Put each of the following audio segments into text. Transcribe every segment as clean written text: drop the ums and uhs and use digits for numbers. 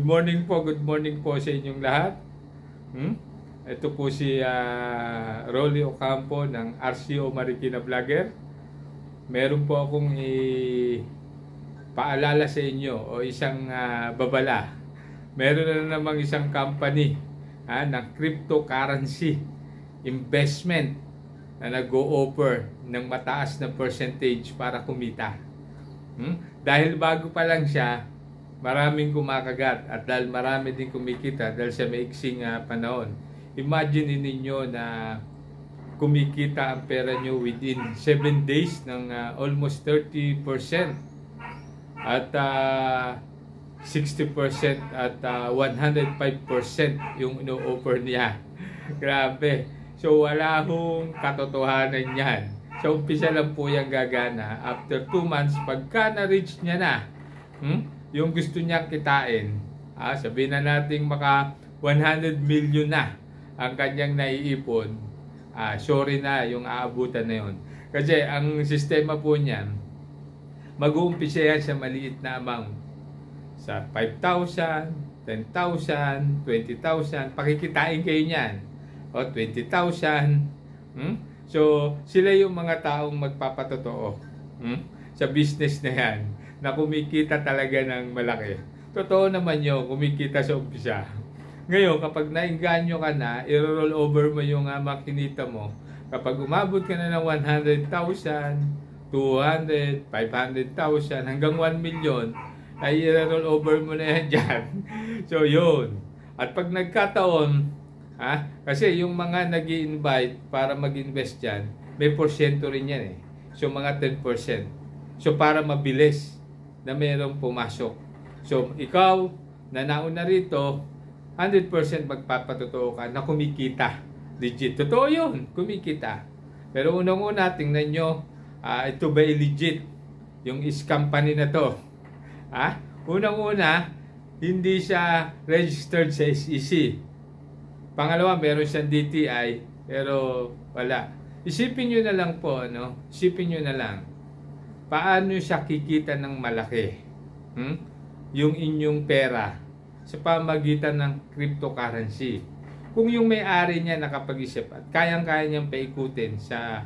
good morning po sa inyong lahat. Ito po si Rolly Ocampo ng RCO Marikina Vlogger. Meron po akong paalala sa inyo o isang babala. Meron na namang isang company ng cryptocurrency investment na nag-o-offer ng mataas na percentage para kumita. Dahil bago pa lang siya, maraming kumakagat at dahil marami din kumikita dahil sa maiksing panahon. Imagine ninyo na kumikita ang pera nyo within 7 days ng almost 30% at 60% at 105% yung ino-offer niya. Grabe. So wala hong katotohanan yan. So umpisa lang po yung gagana. After 2 months, pagka na-reach niya na, yung gusto niyang kitain, sabihin na natin maka 100 million na ang kanyang naiipon, sorry na yung aabutan na yun. Kasi ang sistema po niyan, mag-uumpisa yan sa maliit na amount. Sa 5,000, 10,000, 20,000, pakikitain kayo niyan. O 20,000. So, sila yung mga taong magpapatotoo sa business na yan, na kumikita talaga ng malaki. Totoo naman yun, kumikita sa umpisa. Ngayon, kapag nainganyo ka na, i-roll over mo yung makinita mo. Kapag umabot ka na ng 100,000, 200, 500,000, hanggang 1 million, ay i-roll over mo na yan dyan. So, yun. At pag nagkataon, kasi yung mga nag-i-invite para mag-invest dyan, may porsyento rin yan eh. So, mga 10%. So, para mabilis na mayroong pumasok. So, ikaw na nauna rito, 100% magpapatotoo ka na kumikita. Legit. Totoo yun, kumikita. Pero unang-una, tingnan nyo, ito ba legit? Yung company na to. Unang-una, hindi siya registered sa SEC. Pangalawa, meron siyang DTI, pero wala. Isipin nyo na lang po, Isipin nyo na lang. Paano siya kikita ng malaki? Yung inyong pera sa pamagitan ng cryptocurrency. Kung yung may-ari niya nakapag-isip at kayang-kaya niyang paikutin sa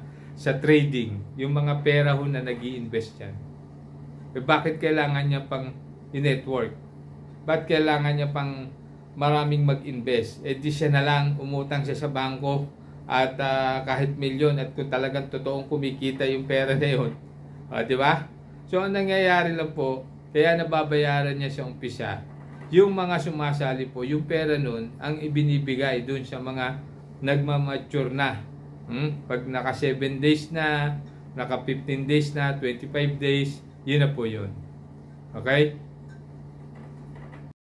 trading, yung mga pera ho na nag-i-invest yan, bakit kailangan niya pang i-network? Bakit kailangan niya pang maraming mag-invest? Di siya na lang umutang siya sa bangko at kahit milyon at kung talagang totoong kumikita yung pera na yun. Di ba? So, ang nangyayari lang po, kaya nababayaran niya sa umpisa, yung mga sumasali po, yung pera nun, ang ibinibigay dun sa mga nagmamature na. Pag naka 7 days na, naka 15 days na, 25 days, yun na po yun. Okay?